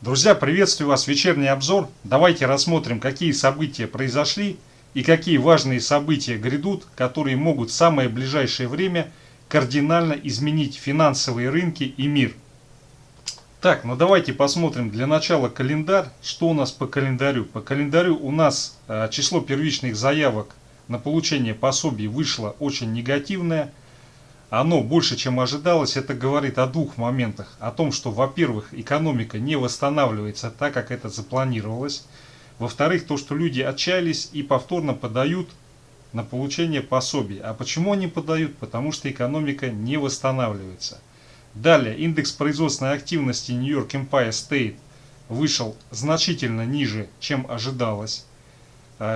Друзья, приветствую вас. Вечерний обзор. Давайте рассмотрим, какие события произошли и какие важные события грядут, которые могут в самое ближайшее время кардинально изменить финансовые рынки и мир. Так, ну давайте посмотрим для начала календарь. Что у нас по календарю? По календарю у нас число первичных заявок на получение пособий вышло очень негативное. Оно больше, чем ожидалось. Это говорит о двух моментах. О том, что, во-первых, экономика не восстанавливается так, как это запланировалось. Во-вторых, то, что люди отчаялись и повторно подают на получение пособий. А почему они подают? Потому что экономика не восстанавливается. Далее, индекс производственной активности New York Empire State вышел значительно ниже, чем ожидалось.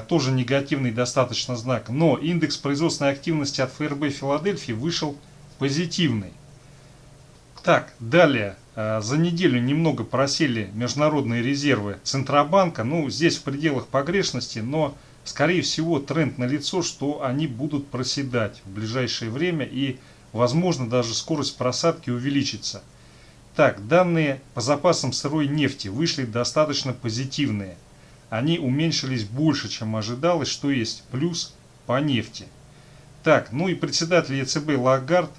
Тоже негативный достаточно знак. Но индекс производственной активности от ФРБ Филадельфии вышел позитивный. Так, далее. За неделю немного просели международные резервы Центробанка. Ну, здесь в пределах погрешности, но, скорее всего, тренд налицо, что они будут проседать в ближайшее время и, возможно, даже скорость просадки увеличится. Так, данные по запасам сырой нефти вышли достаточно позитивные. Они уменьшились больше, чем ожидалось, что есть плюс по нефти. Так, ну и председатель ЕЦБ Лагард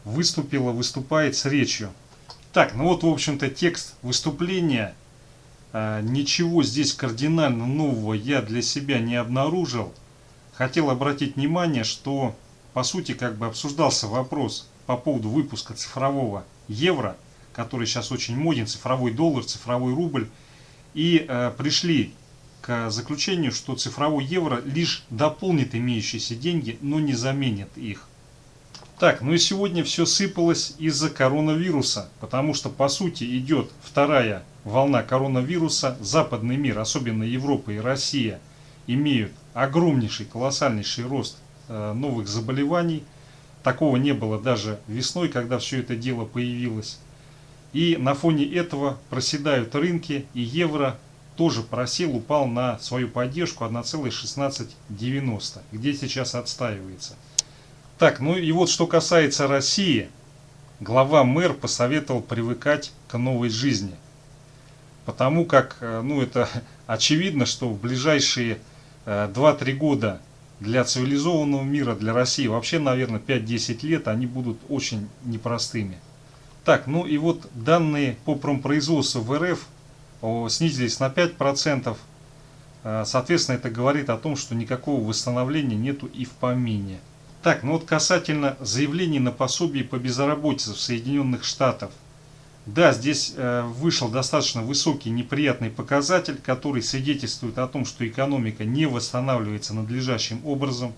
выступает с речью. Так, ну вот, в общем-то, текст выступления. Ничего здесь кардинально нового я для себя не обнаружил. Хотел обратить внимание, что, по сути, как бы обсуждался вопрос по поводу выпуска цифрового евро, который сейчас очень моден, цифровой доллар, цифровой рубль. И пришли к заключению, что цифровой евро лишь дополнит имеющиеся деньги, но не заменит их. Так, ну и сегодня все сыпалось из-за коронавируса, потому что по сути идет вторая волна коронавируса. Западный мир, особенно Европа и Россия, имеют огромнейший, колоссальнейший рост новых заболеваний. Такого не было даже весной, когда все это дело появилось. И на фоне этого проседают рынки, и евро тоже просел, упал на свою поддержку 1,1690, где сейчас отстаивается. Так, ну и вот что касается России, глава мэр посоветовал привыкать к новой жизни. Потому как, ну это очевидно, что в ближайшие 2-3 года для цивилизованного мира, для России, вообще, наверное, 5-10 лет, они будут очень непростыми. Так, ну и вот данные по промпроизводству в РФ снизились на 5%. Соответственно, это говорит о том, что никакого восстановления нету и в помине. Так, ну вот касательно заявлений на пособие по безработице в Соединенных Штатах. Да, здесь вышел достаточно высокий неприятный показатель, который свидетельствует о том, что экономика не восстанавливается надлежащим образом.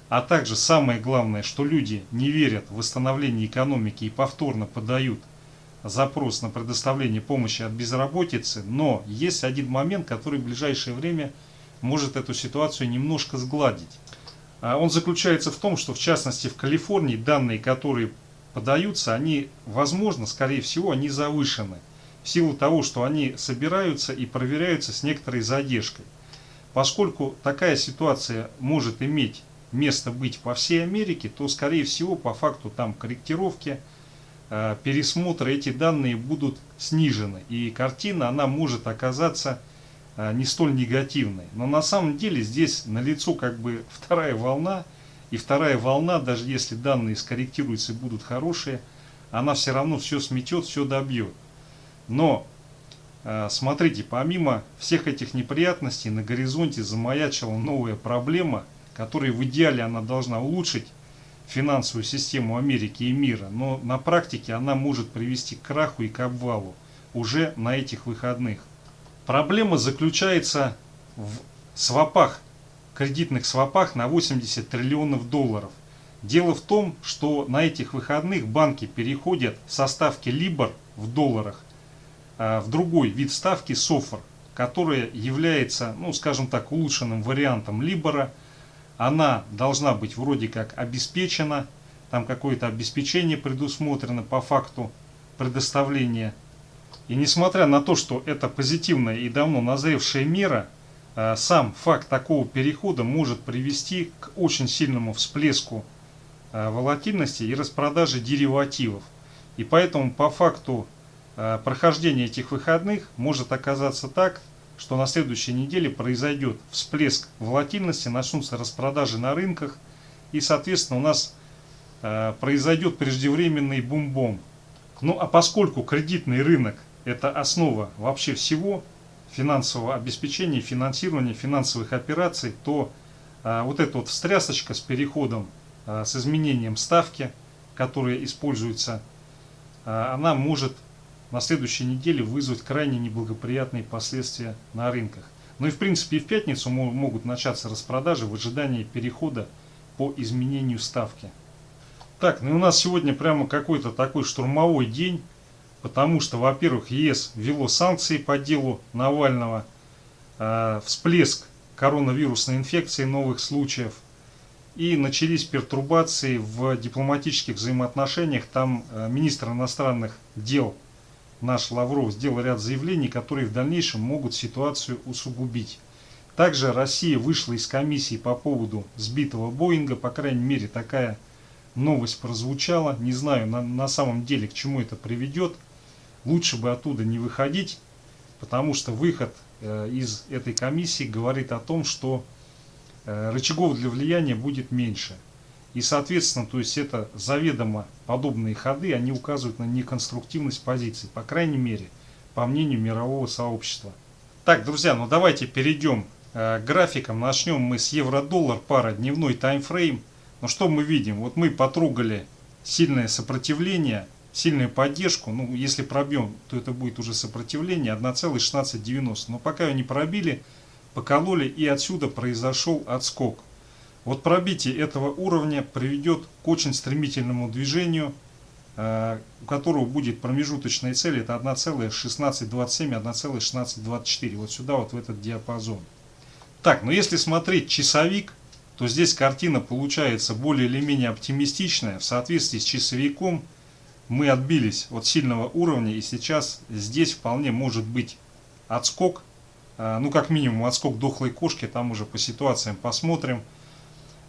А также самое главное, что люди не верят в восстановление экономики и повторно подают запрос на предоставление помощи от безработицы. Но есть один момент, который в ближайшее время может эту ситуацию немножко сгладить. Он заключается в том, что в частности в Калифорнии данные, которые подаются, они, возможно, скорее всего, они завышены. В силу того, что они собираются и проверяются с некоторой задержкой. Поскольку такая ситуация может иметь место быть по всей Америке, то, скорее всего, по факту там корректировки, пересмотра, эти данные будут снижены. И картина, она может оказаться не столь негативной. Но на самом деле здесь налицо как бы вторая волна. И вторая волна, даже если данные скорректируются и будут хорошие, она все равно все сметет, все добьет. Но, смотрите, помимо всех этих неприятностей, на горизонте замаячила новая проблема, которая в идеале она должна улучшить финансовую систему Америки и мира, но на практике она может привести к краху и к обвалу уже на этих выходных. Проблема заключается в свопах, кредитных свопах на 80 триллионов долларов. Дело в том, что на этих выходных банки переходят со ставки LIBOR в долларах в другой вид ставки SOFR, которая является, ну скажем так, улучшенным вариантом LIBOR. Она должна быть вроде как обеспечена, там какое-то обеспечение предусмотрено по факту предоставления. И несмотря на то, что это позитивная и давно назревшая мера, сам факт такого перехода может привести к очень сильному всплеску волатильности и распродаже деривативов. И поэтому по факту прохождения этих выходных может оказаться так, что на следующей неделе произойдет всплеск волатильности, начнутся распродажи на рынках, и, соответственно, у нас произойдет преждевременный бум-бом. Ну а поскольку кредитный рынок – это основа вообще всего финансового обеспечения, финансирования финансовых операций, то вот эта вот встрясочка с переходом, с изменением ставки, которая используется, она может на следующей неделе вызвать крайне неблагоприятные последствия на рынках. Ну и в принципе и в пятницу могут начаться распродажи в ожидании перехода по изменению ставки. Так, ну и у нас сегодня прямо какой-то такой штурмовой день, потому что, во-первых, ЕС ввело санкции по делу Навального, всплеск коронавирусной инфекции, новых случаев, и начались пертурбации в дипломатических взаимоотношениях. Там министр иностранных дел наш Лавров сделал ряд заявлений, которые в дальнейшем могут ситуацию усугубить. Также Россия вышла из комиссии по поводу сбитого Боинга, по крайней мере такая новость прозвучала. Не знаю на самом деле, к чему это приведет. Лучше бы оттуда не выходить, потому что выход из этой комиссии говорит о том, что рычагов для влияния будет меньше. И, соответственно, то есть это заведомо подобные ходы, они указывают на неконструктивность позиций, по крайней мере, по мнению мирового сообщества. Так, друзья, ну давайте перейдем к графикам. Начнем мы с евро-доллар, пара, дневной таймфрейм. Ну что мы видим? Вот мы потрогали сильное сопротивление, сильную поддержку. Ну, если пробьем, то это будет уже сопротивление 1,1690. Но пока ее не пробили, покололи, и отсюда произошел отскок. Вот пробитие этого уровня приведет к очень стремительному движению, у которого будет промежуточная цель, это 1,1627, 1,1624, вот сюда, вот в этот диапазон. Так, но если смотреть часовик, то здесь картина получается более или менее оптимистичная. В соответствии с часовиком мы отбились от сильного уровня, и сейчас здесь вполне может быть отскок, ну как минимум отскок дохлой кошки, там уже по ситуациям посмотрим.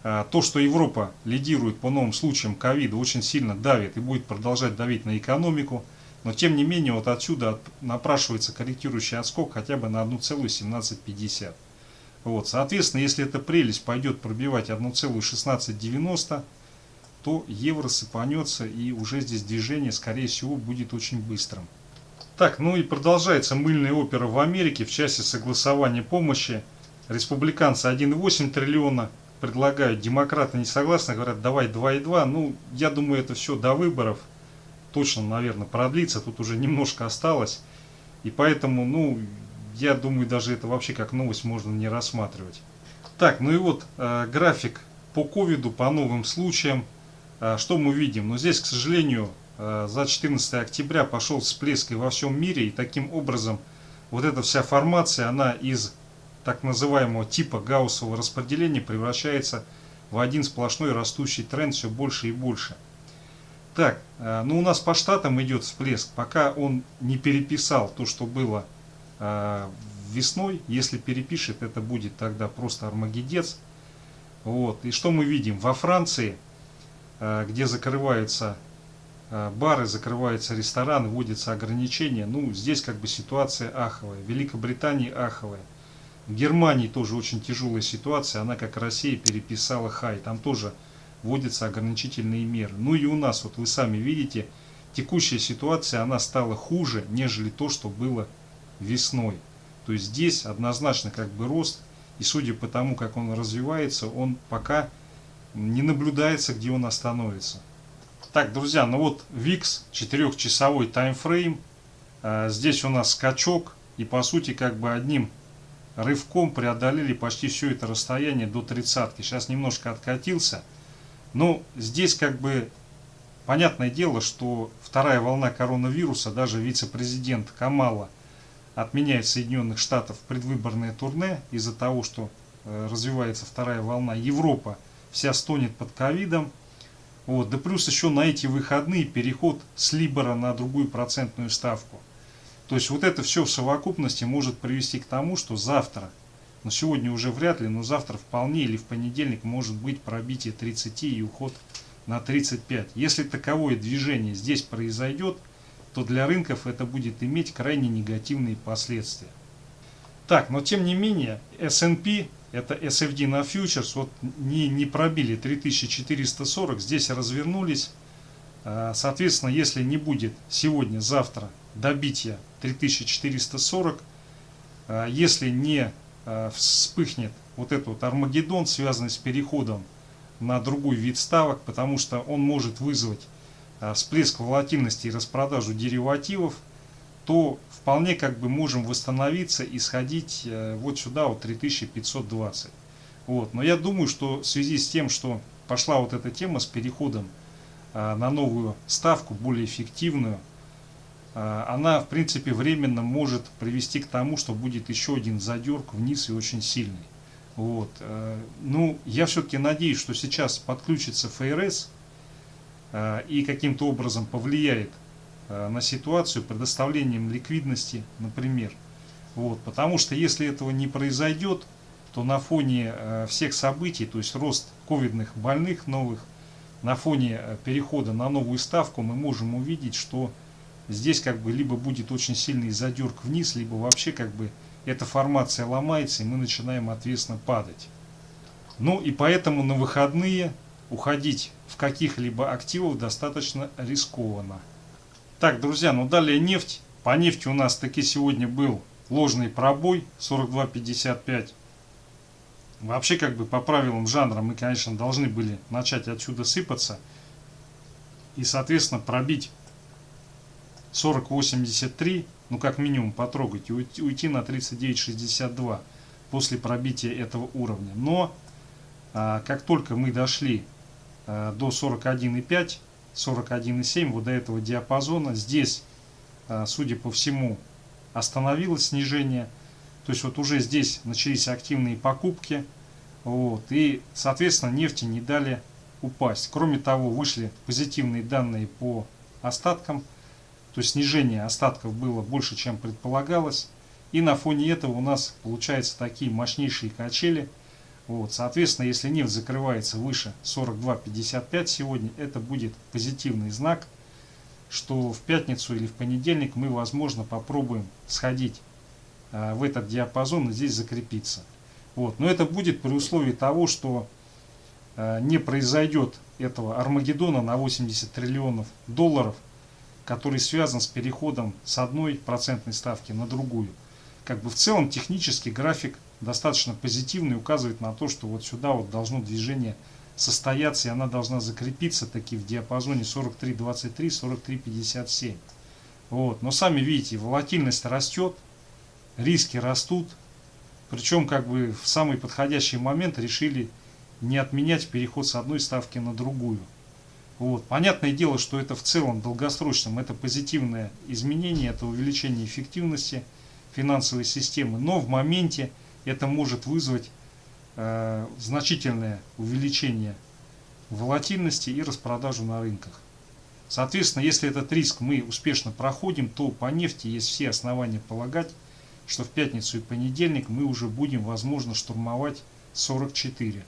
То, что Европа лидирует по новым случаям ковида, очень сильно давит и будет продолжать давить на экономику. Но тем не менее, вот отсюда напрашивается корректирующий отскок хотя бы на 1,1750. Вот, соответственно, если эта прелесть пойдет пробивать 1,1690, то евро сыпанется, и уже здесь движение, скорее всего, будет очень быстрым. Так, ну и продолжается мыльная опера в Америке в части согласования помощи. Республиканцы 1,8 триллиона предлагают, демократы не согласны, говорят, давай 2,2. Ну, я думаю, это все до выборов точно, наверное, продлится. Тут уже немножко осталось. И поэтому, ну, я думаю, даже это вообще как новость можно не рассматривать. Так, ну и вот график по ковиду, по новым случаям. Что мы видим? Ну, здесь, к сожалению, за 14 октября пошел всплеск и во всем мире. И таким образом, вот эта вся формация, она из так называемого типа гауссового распределения превращается в один сплошной растущий тренд, все больше и больше. Так, ну у нас по штатам идет всплеск, пока он не переписал то, что было весной. Если перепишет, это будет тогда просто армагеддец. Вот. И что мы видим? Во Франции, где закрываются бары, закрываются рестораны, вводятся ограничения, ну здесь как бы ситуация аховая. В Великобритании аховая. В Германии тоже очень тяжелая ситуация, она как Россия переписала хай, там тоже вводятся ограничительные меры. Ну и у нас, вот вы сами видите, текущая ситуация, она стала хуже, нежели то, что было весной. То есть здесь однозначно как бы рост, и судя по тому, как он развивается, он пока не наблюдается, где он остановится. Так, друзья, ну вот VIX, 4-часовой таймфрейм, здесь у нас скачок, и по сути как бы одним рывком преодолели почти все это расстояние до 30-ки. Сейчас немножко откатился. Но здесь как бы понятное дело, что вторая волна коронавируса, даже вице-президент Камала отменяет в Соединенных Штатах предвыборное турне из-за того, что развивается вторая волна. Европа вся стонет под ковидом. Вот. Да плюс еще на эти выходные переход с Либора на другую процентную ставку. То есть вот это все в совокупности может привести к тому, что завтра, но сегодня уже вряд ли, но завтра вполне или в понедельник может быть пробитие 30 и уход на 35. Если таковое движение здесь произойдет, то для рынков это будет иметь крайне негативные последствия. Так, но тем не менее, S&P, это SFD на фьючерс, вот не пробили 3440, здесь развернулись. Соответственно, если не будет сегодня-завтра добития 3440, если не вспыхнет вот этот вот Армагеддон, связанный с переходом на другой вид ставок, потому что он может вызвать всплеск волатильности и распродажу деривативов, то вполне как бы можем восстановиться и сходить вот сюда, вот 3520. Вот. Но я думаю, что в связи с тем, что пошла вот эта тема с переходом на новую ставку, более эффективную, она в принципе временно может привести к тому, что будет еще один задерг вниз и очень сильный. Вот. Ну, я все-таки надеюсь, что сейчас подключится ФРС и каким-то образом повлияет на ситуацию предоставлением ликвидности, например. Вот. Потому что если этого не произойдет, то на фоне всех событий, то есть рост ковидных больных новых, на фоне перехода на новую ставку мы можем увидеть, что здесь как бы либо будет очень сильный задерг вниз, либо вообще как бы эта формация ломается и мы начинаем ответственно падать. Ну и поэтому на выходные уходить в каких-либо активов достаточно рискованно. Так, друзья, ну далее нефть. По нефти у нас таки сегодня был ложный пробой 42.55. Вообще как бы по правилам жанра мы, конечно, должны были начать отсюда сыпаться и, соответственно, пробить 40.83, ну как минимум потрогать и уйти на 39.62 после пробития этого уровня. Но как только мы дошли до 41.5, 41.7, вот до этого диапазона, здесь, судя по всему, остановилось снижение. То есть вот уже здесь начались активные покупки, вот, и, соответственно, нефти не дали упасть. Кроме того, вышли позитивные данные по остаткам, то есть снижение остатков было больше, чем предполагалось. И на фоне этого у нас получаются такие мощнейшие качели. Вот, соответственно, если нефть закрывается выше 42.55 сегодня, это будет позитивный знак, что в пятницу или в понедельник мы, возможно, попробуем сходить в этот диапазон и здесь закрепиться. Вот. Но это будет при условии того, что не произойдет этого Армагеддона на 80 триллионов долларов, который связан с переходом с одной процентной ставки на другую. Как бы в целом технически график достаточно позитивный, указывает на то, что вот сюда вот должно движение состояться, и она должна закрепиться таки в диапазоне 43.23, 43.57. Вот. Но сами видите, волатильность растет, риски растут, причем как бы в самый подходящий момент решили не отменять переход с одной ставки на другую. Вот. Понятное дело, что это в целом долгосрочном, это позитивное изменение, это увеличение эффективности финансовой системы, но в моменте это может вызвать значительное увеличение волатильности и распродажу на рынках. Соответственно, если этот риск мы успешно проходим, то по нефти есть все основания полагать, что в пятницу и понедельник мы уже будем, возможно, штурмовать 44.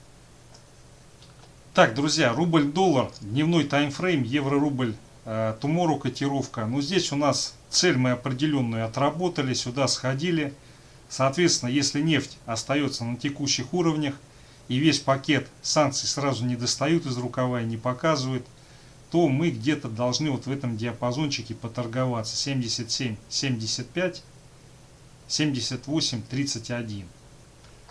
Так, друзья, рубль-доллар, дневной таймфрейм, евро-рубль, tomorrow котировка. Ну, здесь у нас цель мы определенную отработали, сюда сходили. Соответственно, если нефть остается на текущих уровнях и весь пакет санкций сразу не достают из рукава и не показывают, то мы где-то должны вот в этом диапазончике поторговаться 77-75, 78-31.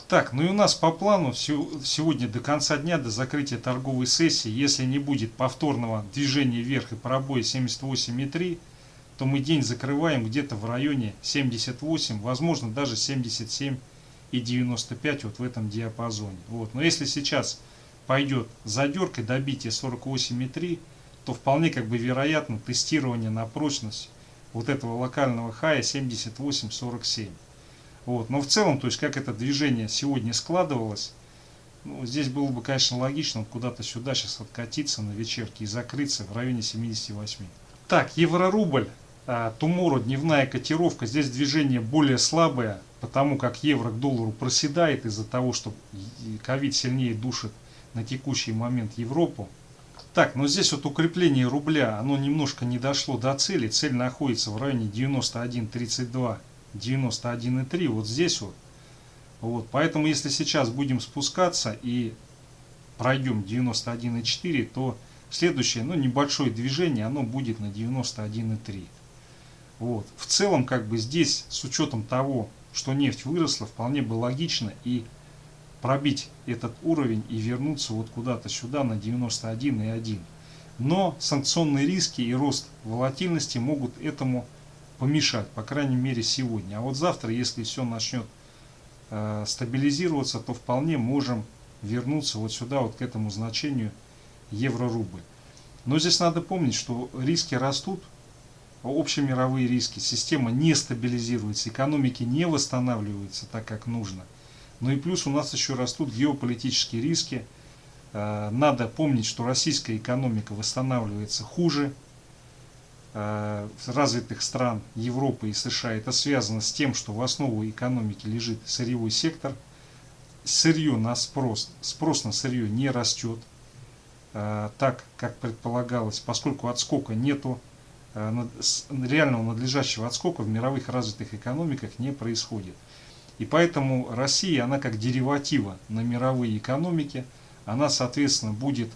Так, ну и у нас по плану сегодня до конца дня, до закрытия торговой сессии, если не будет повторного движения вверх и пробоя 78,3, то мы день закрываем где-то в районе 78, возможно даже 77,95 вот в этом диапазоне. Вот. Но если сейчас пойдет задерг и добитие 48,3, то вполне как бы вероятно тестирование на прочность вот этого локального хая 78,47. Вот. Но в целом, то есть как это движение сегодня складывалось, ну, здесь было бы, конечно, логично куда-то сюда сейчас откатиться на вечерке и закрыться в районе 78. Так, евро-рубль, tomorrow дневная котировка, здесь движение более слабое, потому как евро к доллару проседает из-за того, что ковид сильнее душит на текущий момент Европу. Так, но здесь вот укрепление рубля, оно немножко не дошло до цели. Цель находится в районе 91.32, 91.3, вот здесь вот. Вот, поэтому если сейчас будем спускаться и пройдем 91.4, то следующее, ну, небольшое движение, оно будет на 91.3. Вот. В целом, как бы здесь, с учетом того, что нефть выросла, вполне бы логично и пробить этот уровень и вернуться вот куда-то сюда на 91,1. Но санкционные риски и рост волатильности могут этому помешать, по крайней мере сегодня. А вот завтра, если все начнет стабилизироваться, то вполне можем вернуться вот сюда, вот к этому значению евро-рубль. Но здесь надо помнить, что риски растут, общемировые риски, система не стабилизируется, экономики не восстанавливаются так, как нужно. Ну и плюс у нас еще растут геополитические риски. Надо помнить, что российская экономика восстанавливается хуже развитых стран Европы и США. Это связано с тем, что в основу экономики лежит сырьевой сектор. Сырье на спрос на сырье не растет так, как предполагалось, поскольку отскока нету, реального надлежащего отскока в мировых развитых экономиках не происходит. И поэтому Россия, она как дериватива на мировые экономики, она, соответственно, будет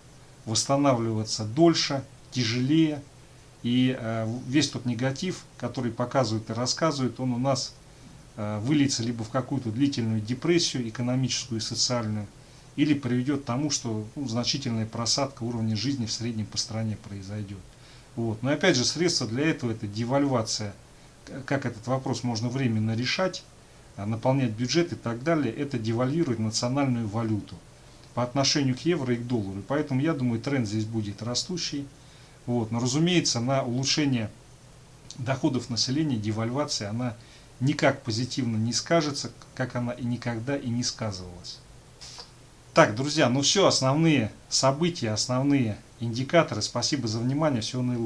восстанавливаться дольше, тяжелее. И весь тот негатив, который показывают и рассказывают, он у нас выльется либо в какую-то длительную депрессию экономическую и социальную, или приведет к тому, что значительная просадка уровня жизни в среднем по стране произойдет. Вот. Но опять же, средства для этого — это девальвация. Как этот вопрос можно временно решать, наполнять бюджет и так далее, это девальвирует национальную валюту по отношению к евро и к доллару. И поэтому, я думаю, тренд здесь будет растущий. Вот. Но, разумеется, на улучшение доходов населения девальвация, она никак позитивно не скажется, как она и никогда и не сказывалась. Так, друзья, ну все, основные события, основные индикаторы. Спасибо за внимание, всего наилучшего.